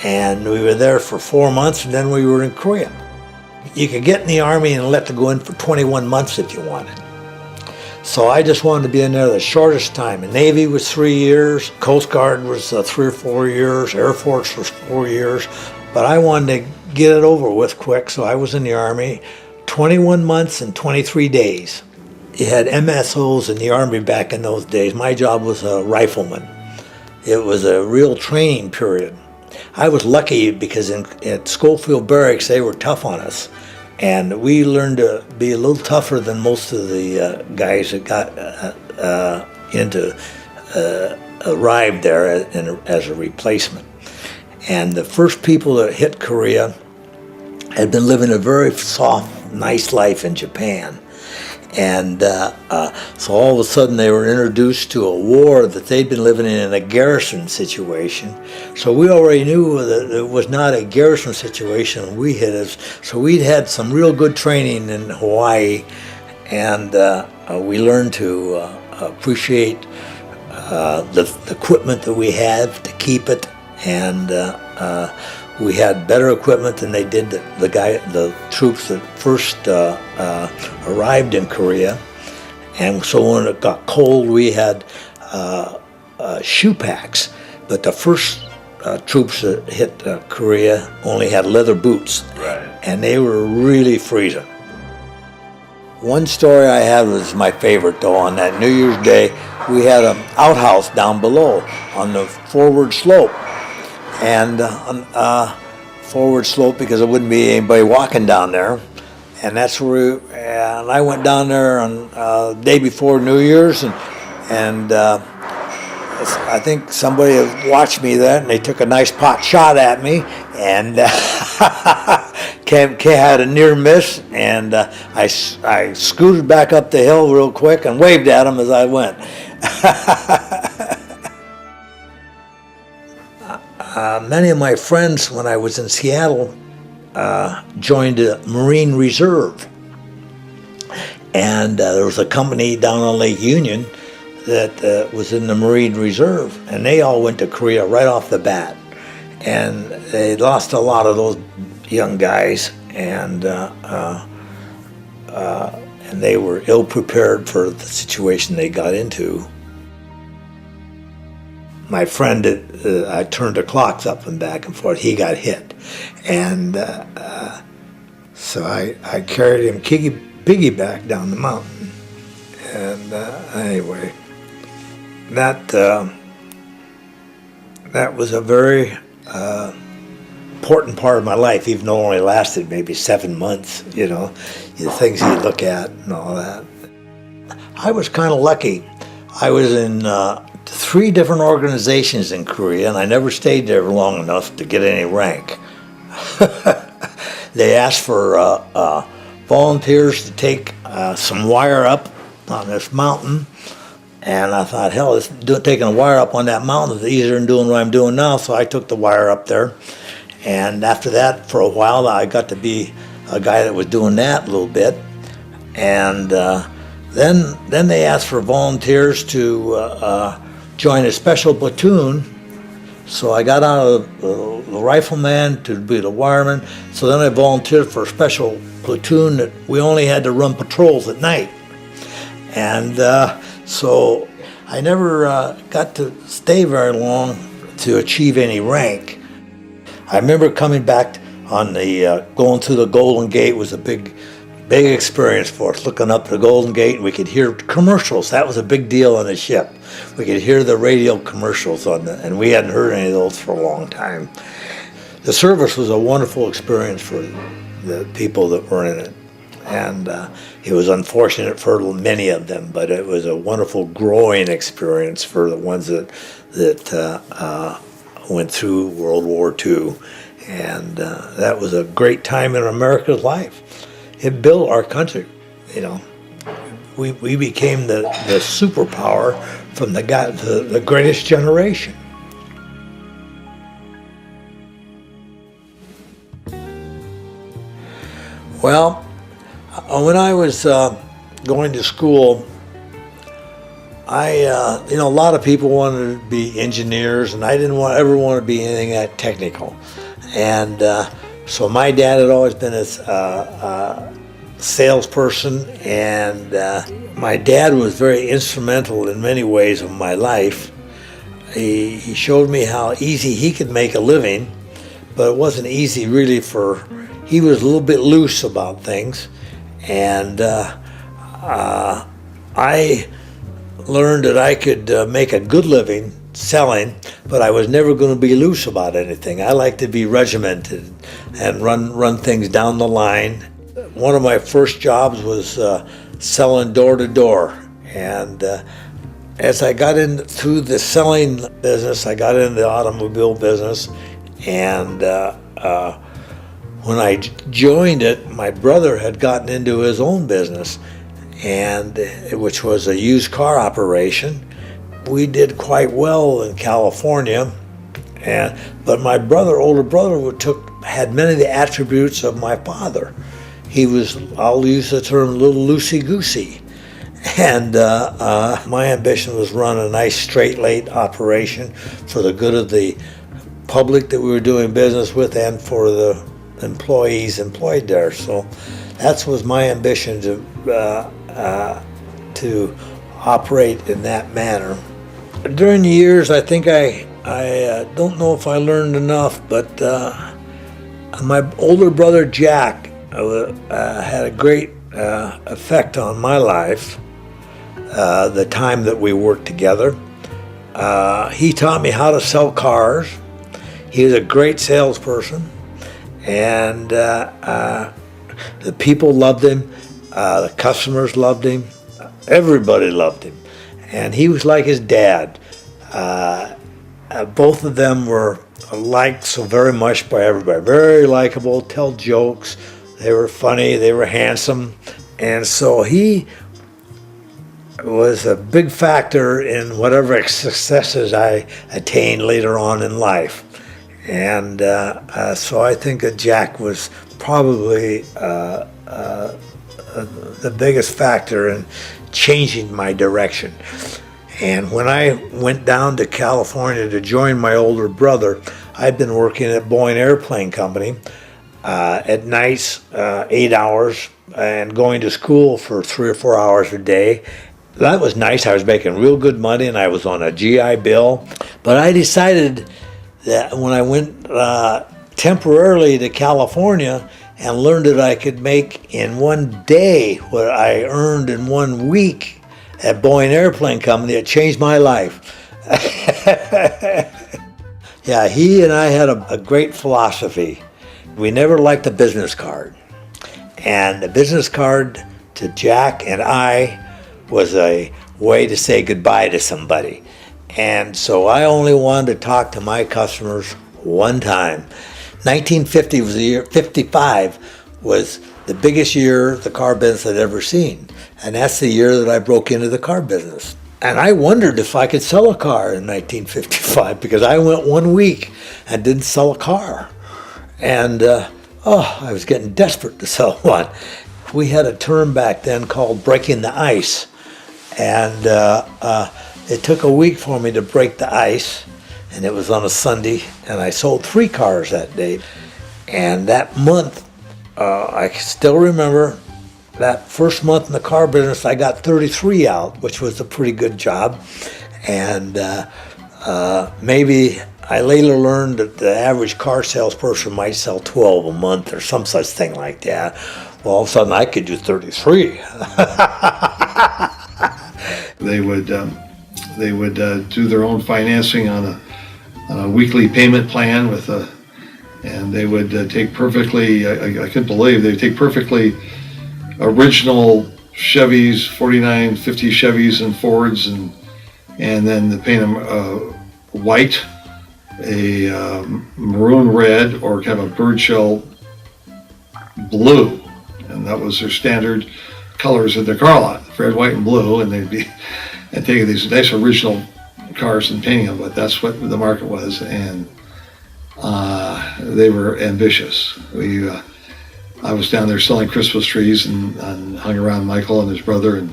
and we were there for 4 months, and then we were in Korea. You could get in the Army and let to go in for 21 months if you wanted. So I just wanted to be in there the shortest time. The Navy was 3 years, Coast Guard was 3 or 4 years, Air Force was 4 years, but I wanted to get it over with quick, so I was in the Army 21 months and 23 days. You had MSOs in the Army back in those days. My job was a rifleman. It was a real training period. I was lucky because at Schofield Barracks, they were tough on us. And we learned to be a little tougher than most of the guys that got arrived there as a replacement. And the first people that hit Korea had been living a very soft, nice life in Japan. And so all of a sudden they were introduced to a war that they'd been living in a garrison situation. So we already knew that it was not a garrison situation when we hit it. So we'd had some real good training in Hawaii, and we learned to appreciate the equipment that we have to keep it, and we had better equipment than they did the troops that first arrived in Korea. And so when it got cold, we had shoe packs. But the first troops that hit Korea only had leather boots. Right. And they were really freezing. One story I had was my favorite, though. On that New Year's Day, we had an outhouse down below on the forward slope. And forward slope because there wouldn't be anybody walking down there, and that's where and I went down there on the day before New Year's, and I think somebody had watched me there, and they took a nice pot shot at me, and had a near miss, and I scooted back up the hill real quick and waved at them as I went. Many of my friends, when I was in Seattle, joined the Marine Reserve. And there was a company down on Lake Union that was in the Marine Reserve, and they all went to Korea right off the bat. And they lost a lot of those young guys, and they were ill-prepared for the situation they got into. My friend, I turned the clocks up and back and forth, he got hit. And so I carried him piggyback down the mountain. And anyway, that was a very important part of my life, even though it only lasted maybe 7 months, you know, the things you look at and all that. I was kind of lucky. I was in 3 different organizations in Korea, and I never stayed there long enough to get any rank. They asked for volunteers to take some wire up on this mountain, and I thought, hell, taking a wire up on that mountain is easier than doing what I'm doing now, so I took the wire up there. And after that, for a while, I got to be a guy that was doing that a little bit. And then they asked for volunteers to join a special platoon. So I got out of the rifleman to be the wireman. So then I volunteered for a special platoon that we only had to run patrols at night. And so I never got to stay very long to achieve any rank. I remember coming back on the, going through the Golden Gate was a big experience for us, looking up the Golden Gate, and we could hear commercials. That was a big deal on the ship. We could hear the radio commercials and we hadn't heard any of those for a long time. The service was a wonderful experience for the people that were in it. And it was unfortunate for many of them, but it was a wonderful growing experience for the ones that went through World War II. And that was a great time in America's life. It built our country, you know. We became the superpower from the greatest generation. Well, when I was going to school, A lot of people wanted to be engineers, and I didn't ever want to be anything that technical. And so my dad had always been a salesperson, and my dad was very instrumental in many ways of my life. He showed me how easy he could make a living, but it wasn't easy really he was a little bit loose about things. And I learned that I could make a good living selling, but I was never going to be loose about anything. I like to be regimented and run things down the line. One of my first jobs was selling door to door, and as I got through the selling business, I got into the automobile business, and when I joined it, my brother had gotten into his own business, and which was a used car operation. We did quite well in California, but my older brother had many of the attributes of my father. He was, I'll use the term, a little loosey-goosey. And my ambition was run a nice straight-laced operation for the good of the public that we were doing business with and for the employees employed there. So that was my ambition to operate in that manner. During the years, I think I don't know if I learned enough, but my older brother Jack had a great effect on my life. The time that we worked together, he taught me how to sell cars. He was a great salesperson, and the people loved him. The customers loved him. Everybody loved him, and he was like his dad. Both of them were liked so very much by everybody. Very likable, tell jokes. They were funny. They were handsome, and so he was a big factor in whatever successes I attained later on in life. And so I think that Jack was probably the biggest factor in changing my direction. And when I went down to California to join my older brother, I'd been working at Boeing Airplane Company at nights, 8 hours, and going to school for 3 or 4 hours a day. That was nice. I was making real good money, and I was on a GI Bill. But I decided that when I went temporarily to California and learned that I could make in one day what I earned in 1 week at Boeing Airplane Company, it changed my life. Yeah, he and I had a great philosophy. We never liked a business card. And the business card to Jack and I was a way to say goodbye to somebody. And so I only wanted to talk to my customers one time. 1950 was the year, 55 was the biggest year the car business had ever seen. And that's the year that I broke into the car business. And I wondered if I could sell a car in 1955 because I went 1 week and didn't sell a car. And I was getting desperate to sell one. We had a term back then called breaking the ice. And it took a week for me to break the ice, and it was on a Sunday, and I sold 3 cars that day. And that month, I still remember that first month in the car business, I got 33 out, which was a pretty good job. And maybe I later learned that the average car salesperson might sell 12 a month or some such thing like that. Well, all of a sudden I could do 33. They would do their own financing on a weekly payment plan and they would take perfectly. I couldn't believe they would take perfectly original Chevys, 49, 50 Chevys and Fords, and then they paint them white, a maroon red, or kind of a bird shell blue, and that was their standard colors of their car lot: red, white, and blue. And they'd be taking these nice original cars and painting them, but that's what the market was, and they were ambitious. I was down there selling Christmas trees and hung around Michael and his brother, and